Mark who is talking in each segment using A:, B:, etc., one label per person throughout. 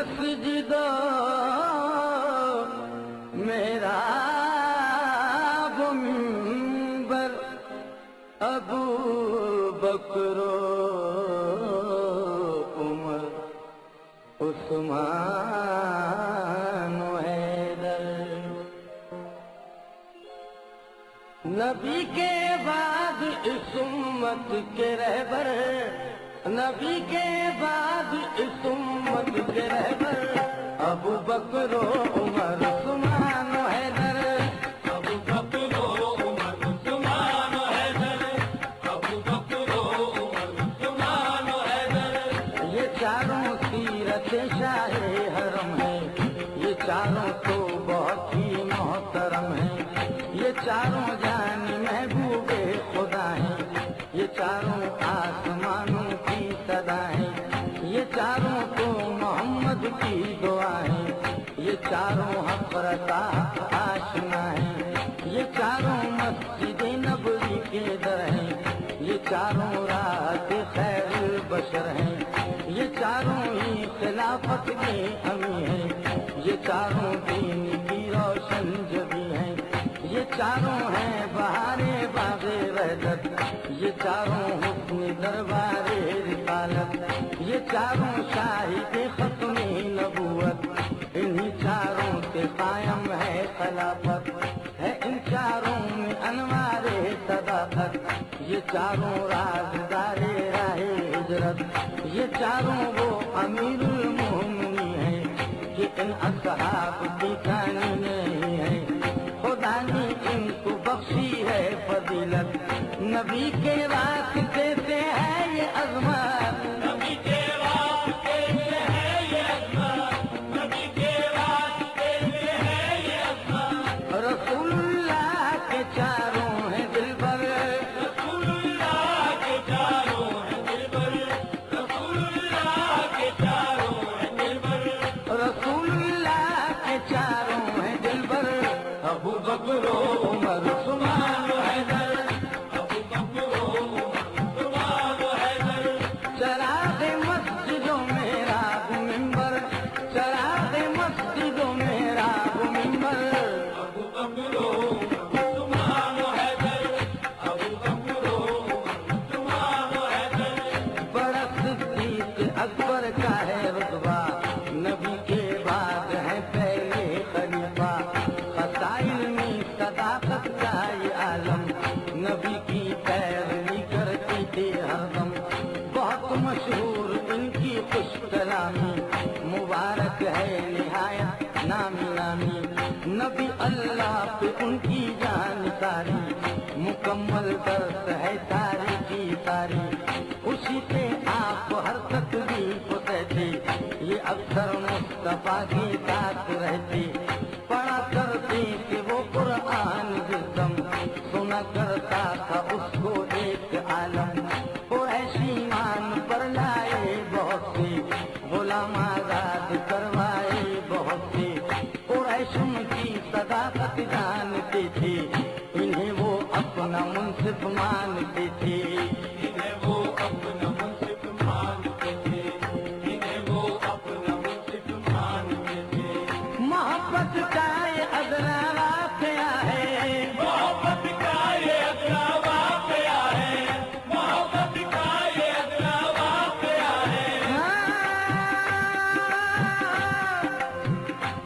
A: مسجد میرا منبر ابو بکر عمر عثمان و حیدر نبی کے بعد اس امت کے رہبر نبی کے بعد اس امت کے رہبر ابو بکر و عمر عثمان و حیدر
B: ابو بکر و عمر عثمان و حیدر ابو بکر و عمر عثمان و حیدر
A: یہ چاروں سیرت شاہ حرم ہے یہ چاروں تو بہت ہی محترم ہے یہ چاروں جان محبوب خدا ہیں یہ چاروں آسمانوں کی صدا ہے یہ چاروں تو محمد کی دعا ہے یہ چاروں حق رتا آشنا ہے یہ چاروں مسجد نبوی کے در ہیں یہ چاروں رات خیر البشر ہیں یہ چاروں ہی خلافت کے امی ہیں یہ چاروں دین کی روشن جبی ہیں یہ چاروں ہیں بہار باغ وحدت یہ چاروں حکم دربار رسالت یہ چاروں شاہد ختم نبوت انہی چاروں سے قائم ہے خلافت ہے ان چاروں میں انوار صداقت یہ چاروں رازدار راہ ہجرت یہ چاروں وہ امیر المومنین ہیں کہ ان اصحاب کی کہانی نہیں ہے خدا نے ان کو بخشی ہے فضیلت نبی کے واسطے سے ہے یہ عظمت
B: نبی کے واسطے سے ہے یہ عظمت نبی کے واسطے سے ہے یہ عظمت
A: رسول اللہ کے چاروں ہیں دلبر
B: رسول اللہ کے چاروں ہیں دلبر رسول اللہ کے چاروں ہیں دلبر
A: رسول اللہ کے چاروں ہیں دلبر ابو بکر و عمر عثمان و حیدر
B: ابو بکر و عمر عثمان و حیدر
A: چراغ مسجدوں میں راگ منبر چراغ مسجدوں میں راگ منبر
B: ابو بکر و عمر عثمان و حیدر ابو بکر و عمر عثمان و حیدر
A: بڑا صدیق اکبر کا ہے رتبہ نبی کے بعد ہے پہلے خلیفہ خصائل میں صداقت کا یہ عالم نبی کی پیروی کرتی تھی ہر دم بہت مشہور ان کی خوش کلامی مبارک ہے نہایت نامی نامی نبی اللہ پہ ان کی جانکاری مکمل درس ہے تاریخی ساری اسی پہ آپ ہر تکلیف کہتے یہ اکثر مصطفیٰ کی ساتھ رہتے پڑھا کرتے کہ وہ قرآن جسم سنا کرتا تھا اس کو ایک عالم قریش ایمان پر لائے بہت سے غلام آزاد کروائے بہت سے قریش ان کی صداقت جانتے تھے انہیں وہ اپنا منصف مانتے تھے
B: انہیں وہ اپنا منصف مانتے تھے انہیں وہ اپنا منصف مانتے تھے
A: محبت کا یہ ادنا واقعہ ہے
B: محبت کا یہ ادنا واقعہ ہے محبت کا یہ ادنا واقعہ ہے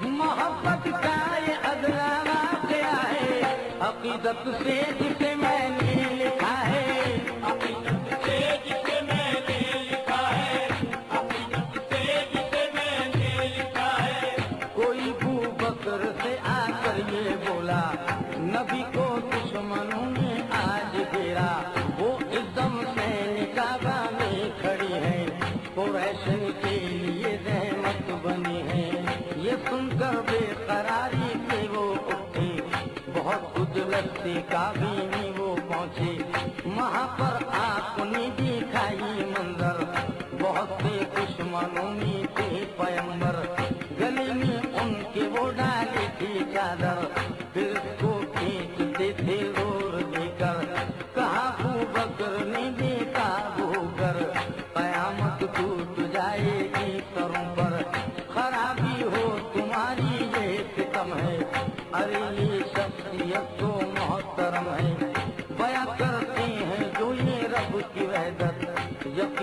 A: محبت کا یہ ادنا واقعہ ہے عقیدت سے جسے میں نے لکھا ہے
B: عقیدت سے جسے میں نے لکھا ہے عقیدت سے جسے میں نے لکھا ہے
A: کوئی ابو بکر سے آ کر یہ بولا نبی کو دشمنوں نے آج گھیرا وہ ایک دم سے نکابہ میں کھڑی ہے قریش کے لیے رحمت بنی ہے یہ سن کر بے قراری سے وہ اٹھے بہت خجلت سے کابینی وہ پہنچے وہاں پر آپ نے دکھائی منظر بہت سے دشمنوں میں تھے پیمبر گلے میں ان کے وہ ڈالے تھے چادر پھر اس کو کھینچتے تھے زور دے کر کہا ابو بکر نے دیکھا وہ کر قیامت ٹوٹ جائے گی سروں پر خراب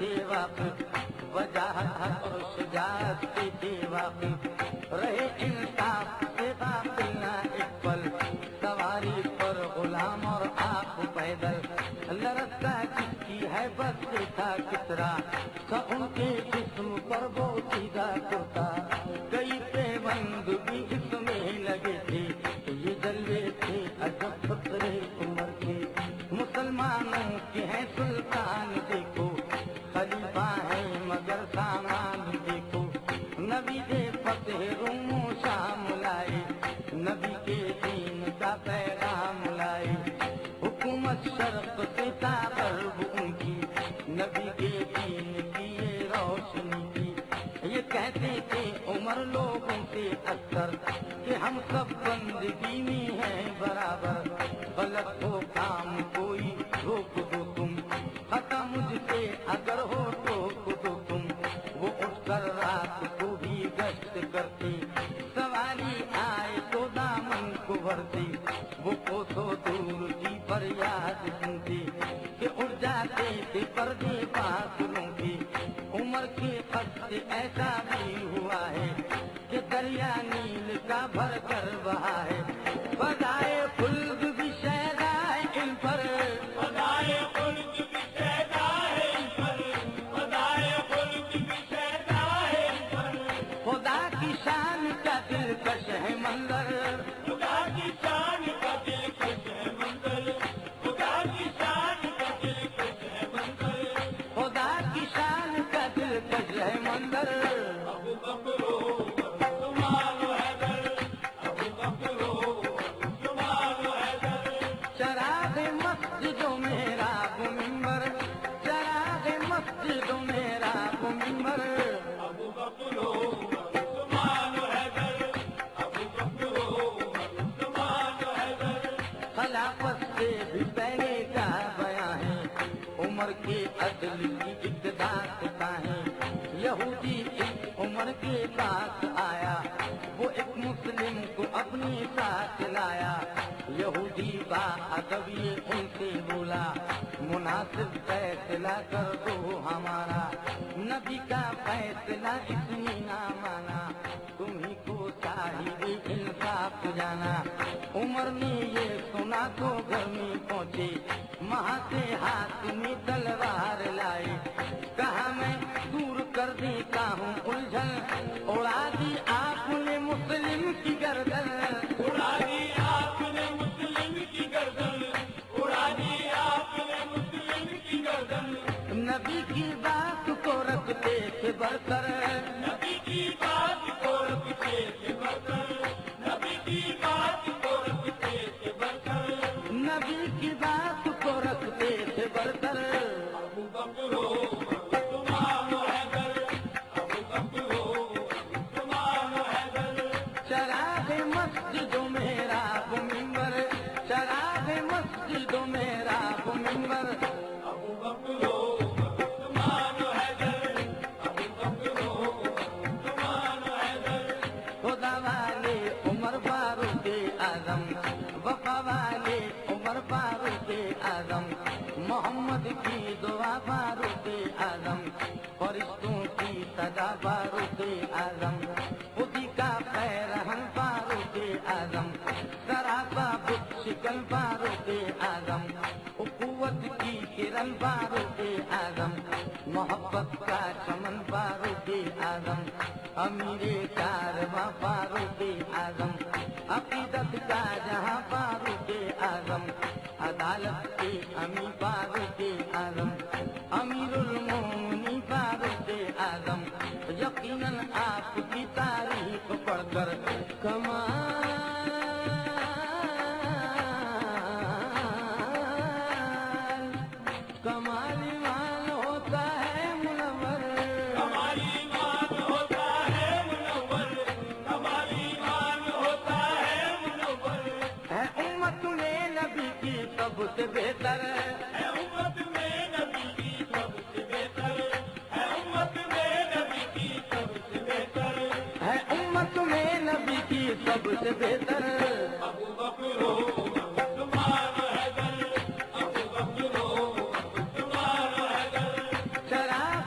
A: تھے واقف، وجاہت اور شجاعت سے تھے واقف، رہے انصاف سے غافل نہ ایک پل، سواری پر غلام اور آپ پیدل، لرزتا جس کی ہے بس سے تھا کسرا، تھا ان کے جسم پر وہ سیدھا کرتا، کئی پیبند بھی اس میں لگے تھے، یہ جلوے تھے عجب فقرے عمر کے، مسلمانوں کے ہیں سلطان دیکھو، خلیفہ ہے مگر سامان دیکھو، نبی دے فتح روم و شام لائے، نبی کے دین کا پیغام لائے، حکومت شرق سے تا غرب ان کی، نبی کے دین کی یہ روشنی تھی، یہ کہتے تھے عمر لوگوں سے اکثر کہ ہم سب بندگی میں ہیں برابر، غلط ہو کام کوئی روک دو تم، خطا مجھ سے اگر ہو ٹوک دو تم، وہ اٹھ کر رات کو بھی گشت کرتے، سواری آئے تو دامن کو بھرتے، وہ کوسوں دور کی فریاد سنتے کہ اٹھ جاتے تھے پردے فاصلوں کے، عمر کے خط سے ایسا بھی ہوا ہے کہ دریا نیل کا بھر کر بہا ہے، فضائے خلد بھی شیدا ہے ان پر،
B: فضائے خلد بھی شیدا ہے ان پر، فضائے خلد بھی شیدا ہے ان پر،
A: خدا کی شان کا دلکش ہے منظر،
B: خدا کی شان کا دلکش ہے منظر، خدا کی شان کا دلکش ہے منظر،
A: خدا کی شان کا دلکش ہے منظر،
B: ابو بکر و عثمان و حیدر، ابو بکر و عثمان و حیدر،
A: چراغ مسجدوں میں راہ منبر، چراغ مسجدوں میں راہ منبر،
B: ابو بکر و عثمان و حیدر، ابو بکر و عثمان و حیدر،
A: خلافت سے بھی پہلے کا بیاں ہے، عمر کے عدل کی ابتدا ہے، یہودی ایک عمر کے پاس آیا، وہ ایک مسلم کو اپنے ساتھ لایا، یہودی با ادب یہ ان سے بولا، مناسب فیصلہ کر دو ہمارا، نبی کا فیصلہ اس نے نہ مانا، تمہیں کو چاہیے انصاف جانا، عمر نے یہ سنا تو گھر میں پہنچے، ماں سے ہاتھ میں تلوار لائے، کہا میں دور کر دیتا ہوں الجھن، اڑا دی آپ نے مسلم کی گردن،
B: اڑا دی آپ نے مسلم کی گردن، اڑا دی آپ نے مسلم کی گردن،
A: نبی کی بات کو رکھتے تھے برتر،
B: نبی کی بات کو رکھتے تھے برتر، نبی کی بات کو رکھتے تھے برتر،
A: نبی کی بات کو رکھتے تھے برتر،
B: ابو بکر و عثمان و حیدر، ابو بکر و عثمان و حیدر،
A: چراغ مسجدوں میں راہ منبر، چراغ مسجدوں میں راہ منبر،
B: ابو بکر و عثمان و حیدر، ابو بکر و عثمان و حیدر،
A: خدا والے عمر فاروق اعظم، وفا والے عمر فاروق اعظم، محمد کی دعا فاروق اعظم، فرشتوں کی سزا فاروق اعظم، خودی کا پیرہن فاروق اعظم، سراپا بت شکن فاروق اعظم، قوت کی کرن فاروق اعظم، محبت کا چمن فاروق اعظم، امیر کارواں فاروق اعظم، عقیدت کا جہاں فاروق اعظم، عدالت کے امیر فاروق اعظم، امیر المومنین فاروق اعظم، یقیناً آپ کی تاریخ پڑھ کر کمال ایمان ہوتا ہے منور،
B: ہماری ایمان ہوتا ہے منور، ہماری ایمان ہوتا ہے منور،
A: ہے امت میں نبی کی سب سے بہتر،
B: ہے امت میں نبی کی سب سے بہتر، ہے امت میں نبی کی سب سے بہتر،
A: ہے امت میں نبی کی سب سے بہتر،
B: ابو بکر و عثمان و حیدر، ابو بکر و عثمان و حیدر،
A: چراغ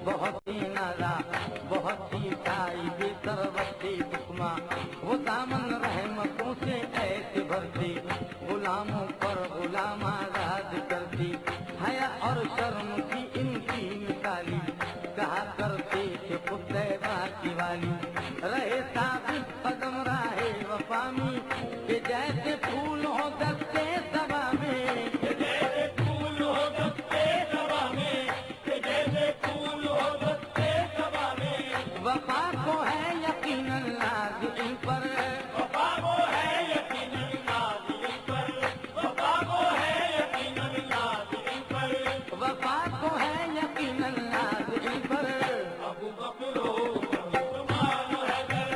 A: بہت ہی نازا بہت ہی سائی بے سروتی حکمہ وہ دامن رحمتوں سے ایسے بھرتی غلاموں پر غلام آزاد کرتی حیا اور شرم کی ان کی مثالی کہا کرتے کہ قطبہ کی والی رہے ثابت قدم راہے وفا میں کہ جیسے پھول ہو دستے صبا میں
B: جیسے پھول ہو دستے صبا میں جیسے پھول ہو دستے صبا میں
A: وفا کو ہے یقیناً ناز ان پر
B: وفا کو ہے یقیناً ناز ان پر وفا کو ہے یقیناً ناز ان پر
A: وفا کو ہے یقیناً ناز ان پر
B: ابو بکر ہو عثمان حیدر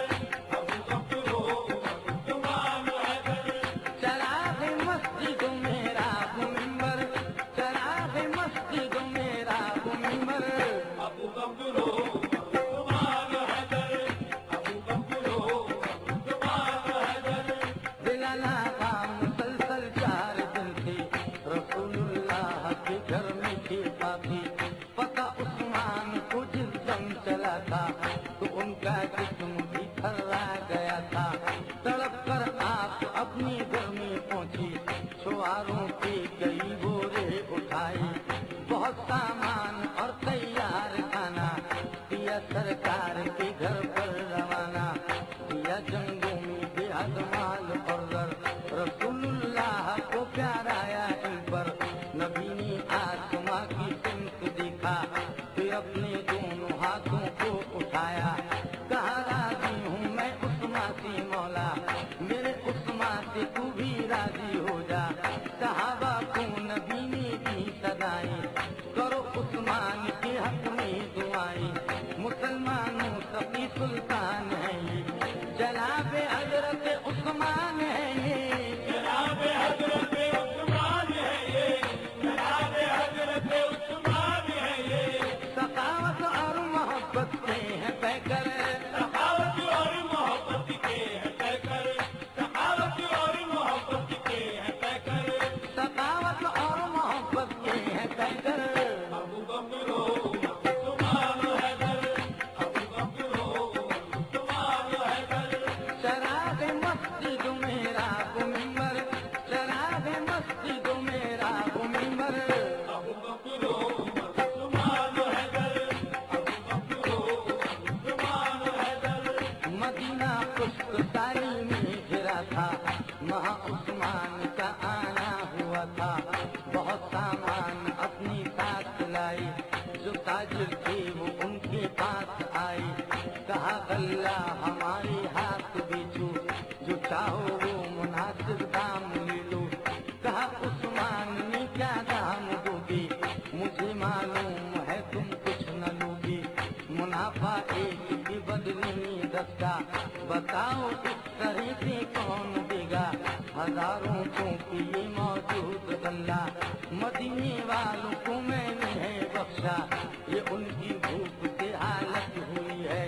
B: ابو بکر ہو عثمان حیدر
A: چراغ مسجد میرا منبر چراغ مسجد میرا منبر
B: ابو بکر ہو عثمان حیدر ابو بکر ہو عثمان حیدر
A: دلانا کا مسلسل 4 دن تھی رسول اللہ کے گھر میں تھی کافی پتہ عثمان کو جس دم چلا تھا تو ان کا جسم بھی تھرا گیا تھا تڑپ کر آپ اپنی گھر میں پہنچی سواروں کے کئی بورے اٹھائی بہت سامان اور تیار کھانا کیا سرکار کے گھر پر روانہ کیا جنگوں میں بے حد مال اور زر رسول اللہ کو پیار آیا ان پر نبی نے آسماں کی سمت دیکھا پھر اپنے دونوں ہاتھوں کو اٹھایا کہا راضی ہوں میں عثمان سے مولا میرے عثمان سے تو بھی راضی ہو جا صحابہ کو نبی نے دی صدائیں کرو عثمان کے حق میں دعائیں مسلمانوں سبھی سلطان ہیں یہ جناب حضرت عثمان ہے یہ
B: جناب حضرت عثمان ہے یہ جناب حضرت عثمان ہے یہ
A: سخاوت اور محبت کے ہیں پیکر
B: سخاوت اور محبت کے ہیں پیکر سخاوت اور محبت کے ہیں پیکر
A: سخاوت اور محبت کے ہیں پیکر
B: ابو بکر ہو عثمان حیدر ابو بکر ہو عثمان حیدر
A: چراغ مسجد میرا منبر چراغ مسجد میرا منبر
B: ابو بکر ہو عثمان حیدر ابو بکر ہو عثمان حیدر
A: مدینہ خشک سالی میں گھرا تھا وہاں عثمان کا آنا ہوا تھا بہت سامان اپنی ساتھ لائی جو تاجر تھے وہ ان کے پاس آئے کہا اللہ ہمارے ہاتھ بیچو جو چاہو وہ مناسب دام لے لو کہا عثمان نے کیا دام دو گی مجھے معلوم ہے تم کچھ نہ لوگی منافع ایک کے بدلے میں 10 کا بتاؤ اس طرح سے کون دے گا ہزاروں کو یہ موجود اللہ مدینے والوں کو میں نے ہے بخشا یہ ان کی بھوک سے حالت ہوئی ہے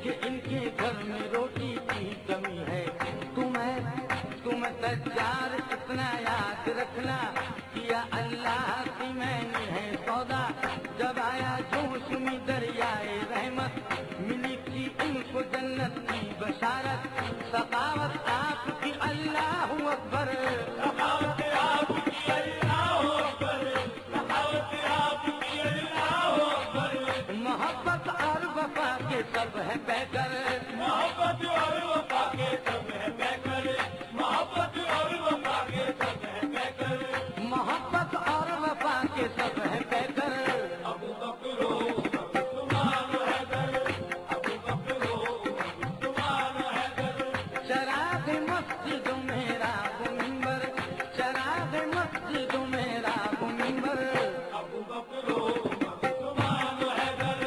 A: کہ ان کے گھر میں روٹی کی کمی ہے تمہیں تجار اتنا یاد رکھنا کیا اللہ کی میں نے ہے سودا جب آیا جوش میں دریائے رحمت ملی تھی ان کو جنت کی بشارت سخاوت آپ کی اللہ اکبر
B: سخاوت آپ کی اللہ اکبر سخاوت آپ کی اللہ اکبر
A: محبت اور وفا کے سب ہے پیکر
B: محبت اور وفا کے سب ہے پیکر محبت اور وفا کے سب ہے پیکر
A: محبت اور وفا کے سب ہے پیکر
B: ابو بکر ہو عثمان حیدر ابو بکر ہو عثمان حیدر
A: چراغ مسجد میرا منبر چراغ مسجد میرا منبر
B: ابو بکر ہو عثمان حیدر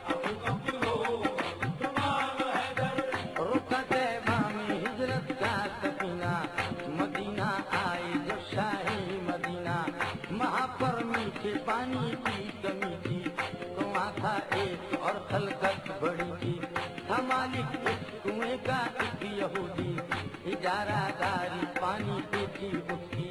B: ابو بکر ہو عثمان حیدر
A: رکا طیبہ میں ہجرت کا سفینہ مدینہ آئے جب شاہی مدینہ وہاں پر میٹھے پانی کی کمی تھی تو وہاں تھا ایک اور خلقت بڑی تھی تھا مالک اس کنویں کا ایک یہودی اجارہ داری پانی پہ تھی اس کی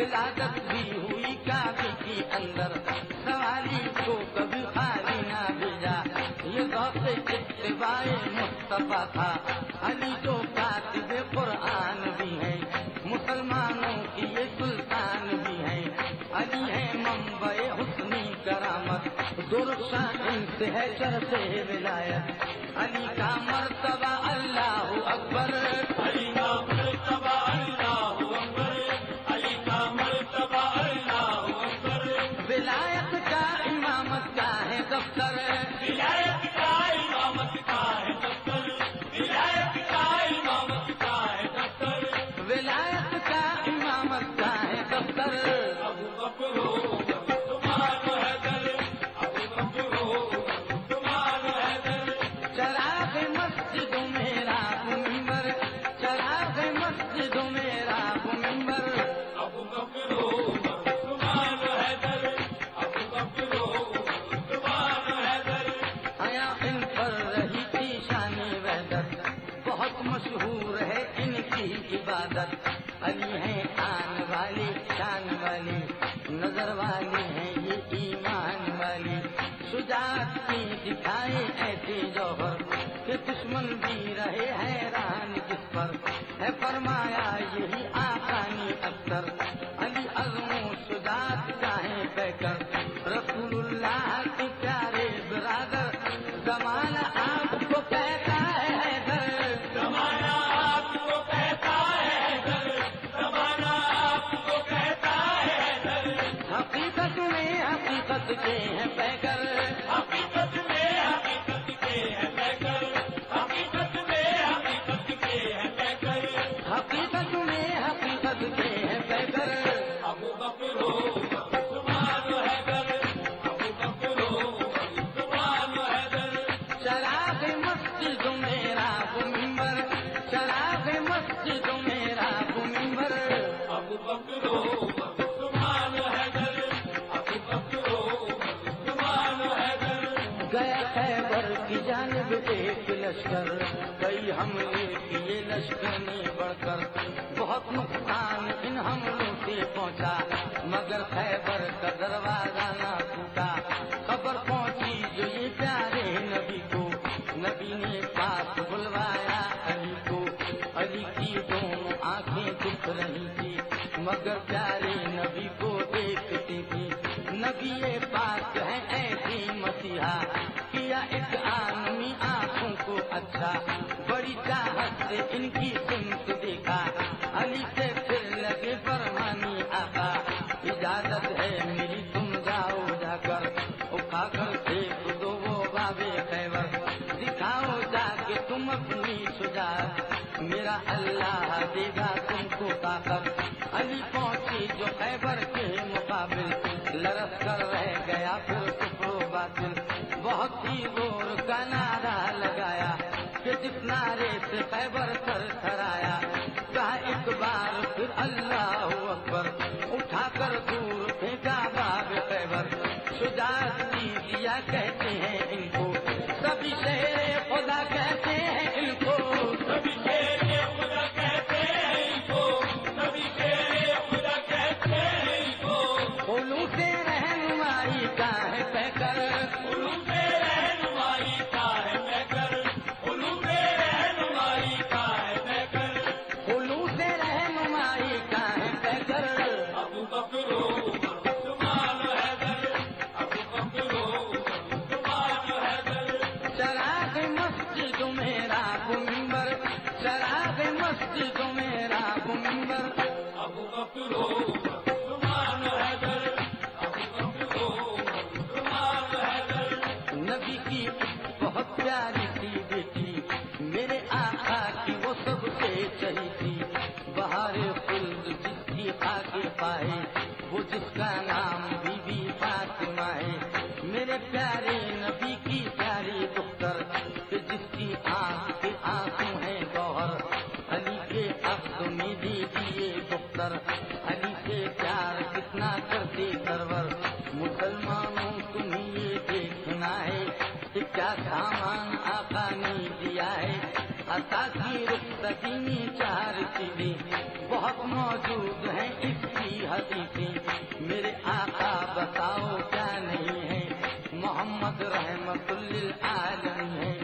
A: ولادت بھی ہوئی کعبے کے اندر، سوالی کو کبھی خالی نہ بھیجا، یہ ذوق اتباع مصطفیٰ تھا۔ علی جو کاتب قرآن بھی ہیں، مسلمانوں کی یہ سلطان بھی ہیں، علی ہے منبع حسنی کرامت، درخشاں ان سے ہے شرف ولایت، علی کا مرتبہ اللہ اکبر،
B: علی کا مرتبہ اللہ اکبر، علی کا مرتبہ اللہ اکبر،
A: ولایت کا امامت کا ہے دفتر،
B: ولایت کا امامت کا ہے دفتر، ولایت کا امامت کا ہے دفتر،
A: ولایت کا امامت کا ہے دفتر،
B: ابو بکر ہو تمہارا حیدر، ابو بکر ہو تمہارا حیدر،
A: چراغ مسجد میرا منبر، چراغ مسجد میرا منبر،
B: ابو بکر ہو تمہارا حیدر، ابو بکر ہو تمہارا حیدر،
A: حیا ان پر رہی تھی شان وحدت، بہت مشہور ہے ان کی عبادت، علی ہیں آن والی شان والی، نظر والی ہیں یہ ایمان والی، شجاعت کی دکھائے ایسے جوہر کہ دشمن بھی رہے حیران جس پر، ہے فرمایا یہی آسانی اکثر، علی عزم و شجاعت چاہیں پہ کر، رسول اللہ کے پیارے برادر، زمانہ آپ کو کہتا ہے حیدر،
B: زمانہ آپ کو کہتا ہے حیدر، زمانہ آپ کو کہتا ہے حیدر،
A: حقیقت میں حقیقت کے ہیں پیکر،
B: حقیقت میں حقیقت کے ہیں پیکر، حقیقت میں حقیقت کے ہیں پیکر،
A: حقیقت میں حقیقت کے ہیں پیکر،
B: ابو بکر ہو تمہارا حیدر، ابو بکر ہو تمہارا حیدر،
A: چراغ مسجد میرا منبر، چراغ مسجد میرا منبر،
B: ابو بکر ہو تمہارا حیدر، ابو بکر ہو تمہارا حیدر،
A: گیا خیبر کی جانب ایک لشکر، کئی حملے کیے لشکر نے بڑھ کر، بہت نقصان ان حملوں سے پہنچا، مگر خیبر کا دروازہ نہ ٹوٹا، خبر پہنچی جو یہ پیارے نبی کو، نبی نے پاس بلوایا علی کو، علی کی دونوں آنکھیں دکھ رہی تھی، مگر پیارے نبی کو دیکھتی تھی، نبی پاک ہے ایسی مسیحا، کیا ایک آدمی آنکھوں کو اچھا، بڑی چاہت سے ان کی سمت دیکھا، علی سے پھر لگے فرمانی آقا، اجازت ہے میری تم جاؤ جا کر، اٹھا کر دیکھ دو وہ بابے خیبر، دکھاؤ جا کے تم اپنی شجاعت، میرا اللہ دے گا تم کو طاقت، علی پہنچی جو خیبر کے مقابل، لرس کر رہ گیا پھر کفر و باطل، بہت ہی زور کا نعرہ لگایا کہ جس نعرے سے خیبر تھر تھرایا، کہا ایک بار پھر اللہ اکبر، اٹھا کر دور پھینکا باب خیبر، شجاعت کی دیا کہتے ہیں ان کو، سبھی شیر خدا کہتے ہیں ان کو،
B: سبھی شیر خدا کہتے ہیں ان کو، سبھی شیر خدا کہتے ہیں ان کو،
A: خلوص رہنمائی کا ہے پیکر،
B: علوم رہنمائی کا ہے پیکر، علوم رہنمائی کا ہے پیکر،
A: خلوص رہنمائی کا ہے پیکر،
B: ابو بکر ہو تمہارا حیدر، ابو بکر ہو تمہارا حیدر،
A: چراغ مسجد میرا منبر، چراغ مسجد میرا منبر،
B: ابو بکر ہو تمہارا حیدر، ابو بکر ہو تمہارا حیدر،
A: نبی کی بہت پیاری سی بیٹی، میرے آقا کی وہ سب سے چہی تھی، بہار خلد جس کی خاک پائے، وہ جس کا نام بی بی فاطمہ ہے، میرے پیارے نبی کی پیاری دختر، کہ جس کی آنکھ کے آنسو ہیں گوہر، علی کے عقد میں دے دیے دختر، علی سے پیار کتنا کرتے سرور، مسلمانوں تمہیں یہ دیکھنا ہے کہ کیا سامان آقا نے دیا ہے، عطا کی رخصتی میں چار چیزیں بہت موجود ہیں اس کی حقیقی میرے آقا بتاؤ کیا نہیں ہے محمد رحمت للعالمین ہے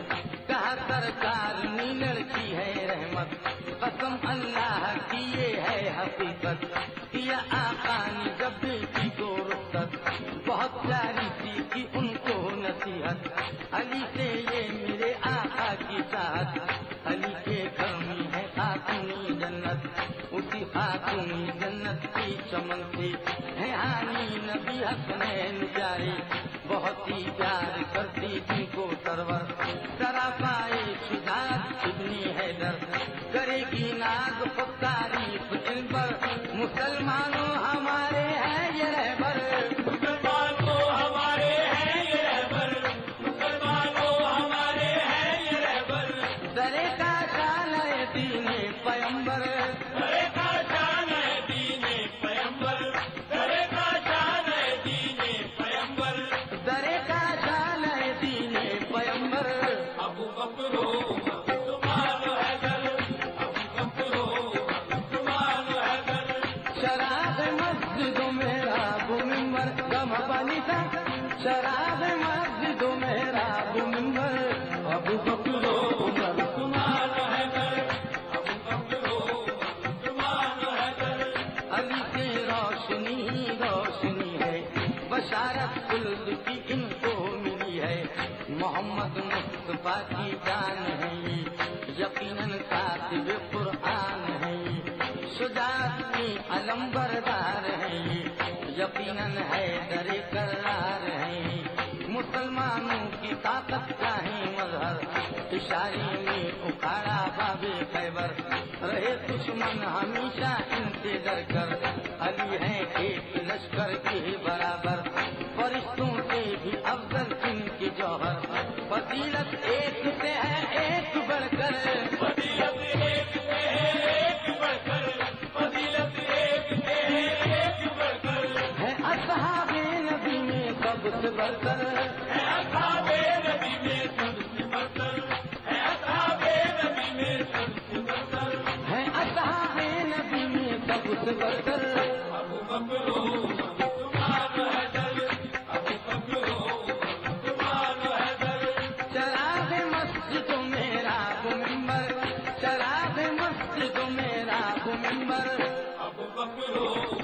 A: کہا سرکار نی لڑکی ہے رحمت قسم اللہ کی یہ ہے حقیقت کیا آقا نے جب بیٹی کو رخصت بہت پیاری سی کی ان کو نصیحت علی سے یہ میرے آقا کی چاہت علی کے گھر میں ہے خاتونی جنت اسی خاتونی جنت کی چمن سے ہے ہانی نبی حسنین پیارے بہت ہی پیار کرتی جن کو سرور ذرا پائے شجاعت ابنی حیدر کرے گی ناز خود تعریف ان پر مسلمانوں ہمارے ہیں یہ رہبر
B: مسلمانوں ہمارے ہیں یہ رہبر مسلمانوں ہمارے ہیں یہ رہبر
A: درے کا شان ہے دین پیمبر
B: درے کا شان ہے دین پیمبر درے کا شان ہے دین پیمبر
A: درے کا شان ہے دین پیمبر
B: ابو بکر عثمان حیدر ابو بکر عثمان حیدر
A: شراب مسجدوں میں راب منبر گم بنی تھا شراب مسجدوں میں راب منبر ابو بکر عمر
B: عثمان حیدر ابو بکر عثمان حیدر
A: علی سے روشنی روشنی ہے بشارت خلد کی ان کو ملی ہے محمد مصطفیٰ کی جان ہے یہ یقیناً کاتب قرآن ہے یہ شجاعت کی علم بردار ہے یہ یقیناً ہے در کرار ہے یہ مسلمانوں کی طاقت کا ہی مظہر اشارے میں اکھاڑا باب خیبر رہے دشمن ہمیشہ ان سے ڈر کر علی ہے ایک لشکر کے برابر فرشتوں سے بھی افضل ان کے جوہر فضیلت ایک سے ہے ایک بڑھ کر
B: فضیلت ایک سے ہے ایک بڑھ کر فضیلت ایک سے ہے ایک بڑھ کر
A: ہے اصحاب نبی میں سب سے بڑھ کر
B: ہے اصحاب نبی میں سب سے بڑھ کر ہے اصحاب نبی میں سب سے بڑھ کر
A: ہے اصحاب نبی میں سب سے بڑھ کر
B: ابو بکر عثمان حیدر ابو بکر عثمان حیدر
A: شراب مسجدوں میں راب منبر شراب مسجدوں میں راب منبر
B: ابو بکر